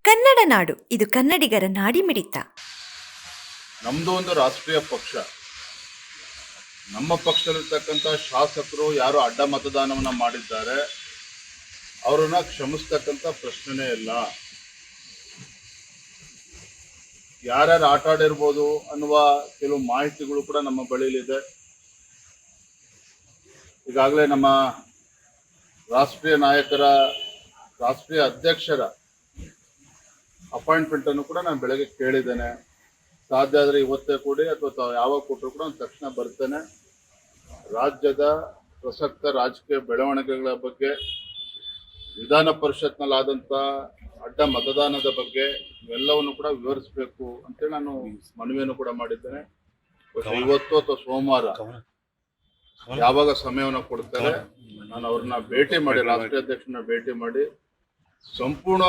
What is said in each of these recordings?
ಕನ್ನಡ ನಾಡು ಇದು ಕನ್ನಡಿಗರ ನಾಡಿಮಿಡಿತ. ನಮ್ಮದು ಒಂದು ರಾಷ್ಟ್ರೀಯ ಪಕ್ಷ. ನಮ್ಮ ಪಕ್ಷದಲ್ಲಿರ್ತಕ್ಕಂಥ ಶಾಸಕರು ಯಾರು ಅಡ್ಡ ಮತದಾನವನ್ನ ಮಾಡಿದ್ದಾರೆ ಅವರನ್ನ ಕ್ಷಮಿಸ್ತಕ್ಕಂಥ ಪ್ರಶ್ನೆನೇ ಇಲ್ಲ. ಯಾರ್ಯಾರು ಆಟ ಆಡಿರ್ಬೋದು ಅನ್ನುವ ಕೆಲವು ಮಾಹಿತಿಗಳು ಕೂಡ ನಮ್ಮ ಬಳಿಯಲ್ಲಿದೆ. ಈಗಾಗಲೇ ನಮ್ಮ ರಾಷ್ಟ್ರೀಯ ನಾಯಕರ, ರಾಷ್ಟ್ರೀಯ ಅಧ್ಯಕ್ಷರ ಅಪಾಯಿಂಟ್ಮೆಂಟ್ ಅನ್ನು ಕೂಡ ನಾನು ಬೆಳಗ್ಗೆ ಕೇಳಿದ್ದೇನೆ. ಸಾಧ್ಯ ಆದರೆ ಇವತ್ತೇ ಕೊಡಿ ಅಥವಾ ಯಾವಾಗ ಕೊಟ್ಟರು ಕೂಡ ನಾನು ತಕ್ಷಣ ಬರ್ತೇನೆ. ರಾಜ್ಯದ ಪ್ರಸಕ್ತ ರಾಜಕೀಯ ಬೆಳವಣಿಗೆಗಳ ಬಗ್ಗೆ, ವಿಧಾನ ಪರಿಷತ್ನಲ್ಲಾದಂಥ ಅಡ್ಡ ಮತದಾನದ ಬಗ್ಗೆ ಇವೆಲ್ಲವನ್ನು ಕೂಡ ವಿವರಿಸಬೇಕು ಅಂತೇಳಿ ನಾನು ಮನವಿಯನ್ನು ಕೂಡ ಮಾಡಿದ್ದೇನೆ. ಇವತ್ತು ಅಥವಾ ಸೋಮವಾರ ಯಾವಾಗ ಸಮಯವನ್ನು ಕೊಡ್ತಾರೆ ನಾನು ಅವ್ರನ್ನ ಭೇಟಿ ಮಾಡಿ, ರಾಷ್ಟ್ರೀಯ ಅಧ್ಯಕ್ಷರನ್ನ ಭೇಟಿ ಮಾಡಿ ಸಂಪೂರ್ಣ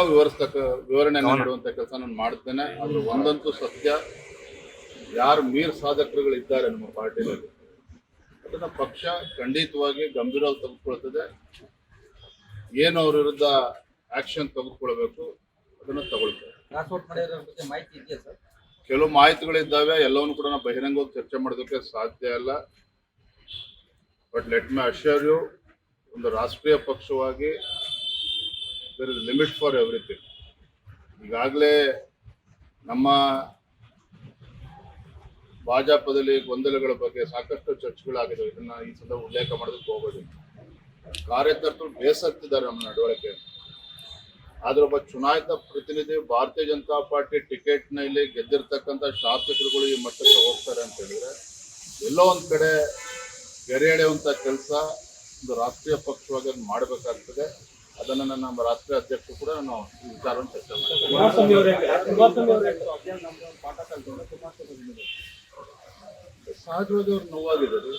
ವಿವರಣೆ ನೀಡುವಂತ ಕೆಲಸ ನಾನು ಮಾಡ್ತೇನೆ. ಅದ್ರ ಒಂದಂತೂ ಸತ್ಯ, ಯಾರು ಮೀರ್ ಸಾಧಕರುಗಳಿದ್ದಾರೆ ನಮ್ಮ ಪಾರ್ಟಿಯಲ್ಲಿ ಅದನ್ನ ಪಕ್ಷ ಖಂಡಿತವಾಗಿ ಗಂಭೀರವಾಗಿ ತೆಗೆದುಕೊಳ್ತದೆ. ಏನು ಅವ್ರ ವಿರುದ್ಧ ಆಕ್ಷನ್ ತೆಗೆದುಕೊಳ್ಬೇಕು ಅದನ್ನ ತಗೊಳ್ತೇವೆ. ಕೆಲವು ಮಾಹಿತಿಗಳಿದ್ದಾವೆ, ಎಲ್ಲವನ್ನು ಕೂಡ ನಾವು ಬಹಿರಂಗವಾಗಿ ಚರ್ಚೆ ಮಾಡೋದಕ್ಕೆ ಸಾಧ್ಯ ಇಲ್ಲ. But let me assure you, ಒಂದು ರಾಷ್ಟ್ರೀಯ ಪಕ್ಷವಾಗಿ there is limit for everything. ಈಗಾಗಲೇ ನಮ್ಮ ಭಾಜಪದಲ್ಲಿ ಗೊಂದಲಗಳ ಬಗ್ಗೆ ಸಾಕಷ್ಟು ಚರ್ಚೆಗಳಾಗಿದೆ. ಇದನ್ನ ಈ ಸಂದರ್ಭ ಉಲ್ಲೇಖ ಮಾಡೋದಕ್ಕೆ ಹೋಗೋದಿಲ್ಲ. ಕಾರ್ಯಕರ್ತರು ಬೇಸತ್ತಿದ್ದಾರೆ ನಮ್ಮ ನಡವಳಿಕೆ. ಆದ್ರೆ ಒಬ್ಬ ಚುನಾಯಿತ ಪ್ರತಿನಿಧಿ, ಭಾರತೀಯ ಜನತಾ ಪಾರ್ಟಿ ಟಿಕೆಟ್ನಲ್ಲಿ ಗೆದ್ದಿರ್ತಕ್ಕಂಥ ಶಾಸಕರುಗಳು ಈ ಮಟ್ಟಕ್ಕೆ ಹೋಗ್ತಾರೆ ಅಂತ ಹೇಳಿದ್ರೆ ಎಲ್ಲೋ ಒಂದ್ ಕಡೆ ಗೆರೆ ಎಳೆಯುವಂತ ಕೆಲಸ ಒಂದು ರಾಷ್ಟ್ರೀಯ ಪಕ್ಷವಾಗಿ ಮಾಡಬೇಕಾಗ್ತದೆ. ಅದನ್ನ ನಮ್ಮ ರಾಷ್ಟ್ರೀಯ ಅಧ್ಯಕ್ಷರು ಕೂಡ ನಾನು ಈ ವಿಚಾರವನ್ನು ಚರ್ಚೆ ಸಹಜವಾಗಿ ಅವ್ರು ನೋವಾಗಿದ್ದಾರೆ.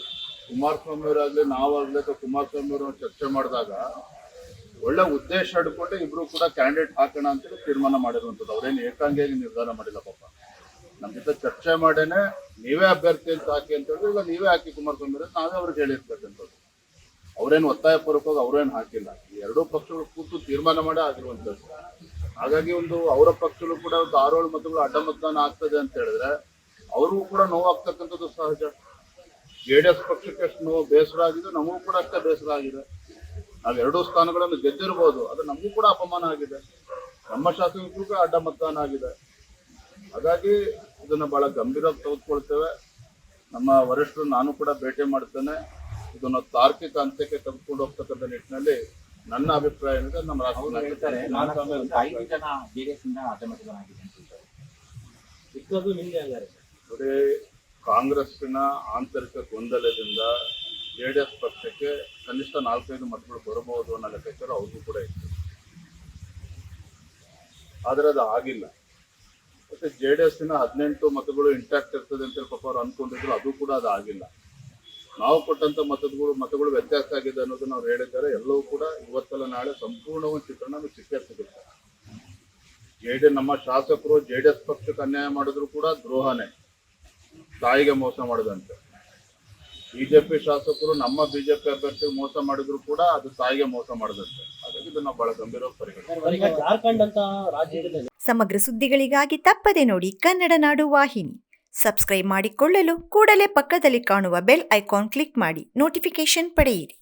ಕುಮಾರಸ್ವಾಮಿ ಅವರಾಗ್ಲಿ, ನಾವಾಗ್ಲಿ ಅಥವಾ ಕುಮಾರಸ್ವಾಮಿ ಅವರು ಚರ್ಚೆ ಮಾಡಿದಾಗ ಒಳ್ಳೆ ಉದ್ದೇಶ ಹಿಡ್ಕೊಂಡು ಇಬ್ರು ಕೂಡ ಕ್ಯಾಂಡಿಡೇಟ್ ಹಾಕೋಣ ಅಂತೇಳಿ ತೀರ್ಮಾನ ಮಾಡಿರುವಂಥದ್ದು. ಅವ್ರೇನು ಏಕಾಂಗಿಯಾಗಿ ನಿರ್ಧಾರ ಮಾಡಿಲ್ಲ ಪಾಪ. ನಮ್ಮ ಜೊತೆ ಚರ್ಚೆ ಮಾಡೇನೆ ನೀವೇ ಅಭ್ಯರ್ಥಿ ಅಂತ ಹಾಕಿ ಅಂತ ಹೇಳಿದ್ರೆ ಇಲ್ಲ ನೀವೇ ಹಾಕಿ ಕುಮಾರಸ್ವಾಮಿ ಅವರೇ, ನಾವೇ ಅವ್ರಿಗೆ ಹೇಳಿರ್ತಕ್ಕಂಥದ್ದು. ಅವ್ರೇನು ಒತ್ತಾಯ ಪೂರ್ವಕವಾಗಿ ಅವ್ರೇನು ಹಾಕಿಲ್ಲ. ಈ ಎರಡೂ ಪಕ್ಷಗಳು ಕೂತು ತೀರ್ಮಾನ ಮಾಡೇ ಆಗಿರುವಂಥದ್ದು. ಹಾಗಾಗಿ ಒಂದು ಅವರ ಪಕ್ಷಗಳು ಕೂಡ ಒಂದು 6-7 ಮತಗಳು ಅಡ್ಡ ಮತದಾನ ಆಗ್ತದೆ ಅಂತ ಹೇಳಿದ್ರೆ ಅವ್ರಿಗೂ ಕೂಡ ನೋವಾಗ್ತಕ್ಕಂಥದ್ದು ಸಹಜ. JDS ಪಕ್ಷಕ್ಕೆ ಎಷ್ಟು ನೋವು, ಬೇಸರ ಆಗಿದೆ, ನಮಗೂ ಕೂಡ ಅಷ್ಟೇ ಬೇಸರ ಆಗಿದೆ. ನಾವು 2 ಸ್ಥಾನಗಳನ್ನು ಗೆದ್ದಿರ್ಬೋದು, ಅದು ನಮಗೂ ಕೂಡ ಅಪಮಾನ ಆಗಿದೆ. ನಮ್ಮ ಶಾಸಕರಿಗೂ ಕೂಡ ಅಡ್ಡ ಮತದಾನ ಆಗಿದೆ. ಹಾಗಾಗಿ ಇದನ್ನ ಬಹಳ ಗಂಭೀರವಾಗಿ ತೆಗೆದುಕೊಳ್ತೇವೆ. ನಮ್ಮ ವರಿಷ್ಠರು ನಾನು ಕೂಡ ಭೇಟಿ ಮಾಡ್ತೇನೆ. ಇದನ್ನು ತಾರ್ಕಿಕ ಅಂತ್ಯಕ್ಕೆ ತೆಗೆದುಕೊಂಡು ಹೋಗ್ತಕ್ಕಂಥ ನಿಟ್ಟಿನಲ್ಲಿ ನನ್ನ ಅಭಿಪ್ರಾಯ ಏನಿದೆ ನಮ್ಮ ನೋಡಿ, ಕಾಂಗ್ರೆಸ್ಸಿನ ಆಂತರಿಕ ಗೊಂದಲದಿಂದ JDS ಪಕ್ಷಕ್ಕೆ ಕನಿಷ್ಠ 4-5 ಮತಗಳು ಬರಬಹುದು ಅನ್ನೋ ಲೆಕ್ಕಾಚಾರ ಅವ್ರಿಗೂ ಕೂಡ ಇತ್ತು. ಆದರೆ ಅದು ಆಗಿಲ್ಲ. ಮತ್ತೆ JDSನ 18 ಮತಗಳು ಇಂಟ್ಯಾಕ್ಟ್ ಇರ್ತದೆ ಅಂತ ಪಾಪ ಅವ್ರು ಅನ್ಕೊಂಡಿದ್ರು, ಅದು ಕೂಡ ಅದು ಆಗಿಲ್ಲ. ನಾವು ಕೊಟ್ಟಂತ ಮತಗಳು ವ್ಯತ್ಯಾಸ ಆಗಿದೆ ಅನ್ನೋದನ್ನ ಅವ್ರು ಹೇಳಿದ್ದಾರೆ. ಎಲ್ಲವೂ ಕೂಡ ಇವತ್ತಲ್ಲ ನಾಳೆ ಸಂಪೂರ್ಣ ಒಂದು ಚಿತ್ರಣ ಸಿಕ್ಕೇ ಸಿಗುತ್ತೆ. ನಮ್ಮ ಶಾಸಕರು JDS ಪಕ್ಷಕ್ಕೆ ಅನ್ಯಾಯ ಮಾಡಿದ್ರು ಕೂಡ ದ್ರೋಹನೇ, ತಾಯಿಗೆ ಮೋಸ ಮಾಡದಂತೆ. ಬಿಜೆಪಿ ಶಾಸಕರು ನಮ್ಮ ಬಿಜೆಪಿ ಅಭ್ಯರ್ಥಿಗೆ ಮೋಸ ಮಾಡಿದ್ರು ಕೂಡ ಅದು ತಾಯಿಗೆ ಮೋಸ ಮಾಡದಂತೆ. ಹಾಗಾಗಿ ಇದನ್ನ ಬಹಳ ಗಂಭೀರವಾಗಿ ಪರಿಗಣಿಸ್ತೀವಿ. ಸಮಗ್ರ ಸುದ್ದಿಗಳಿಗಾಗಿ ತಪ್ಪದೆ ನೋಡಿ ಕನ್ನಡ ನಾಡು ವಾಹಿನಿ. ಸಬ್ಸ್ಕ್ರೈಬ್ ಮಾಡಿಕೊಳ್ಳಲು ಕೂಡಲೇ ಪಕ್ಕದಲ್ಲಿ ಕಾಣುವ ಬೆಲ್ ಐಕಾನ್ ಕ್ಲಿಕ್ ಮಾಡಿ ನೋಟಿಫಿಕೇಶನ್ ಪಡೆಯಿರಿ.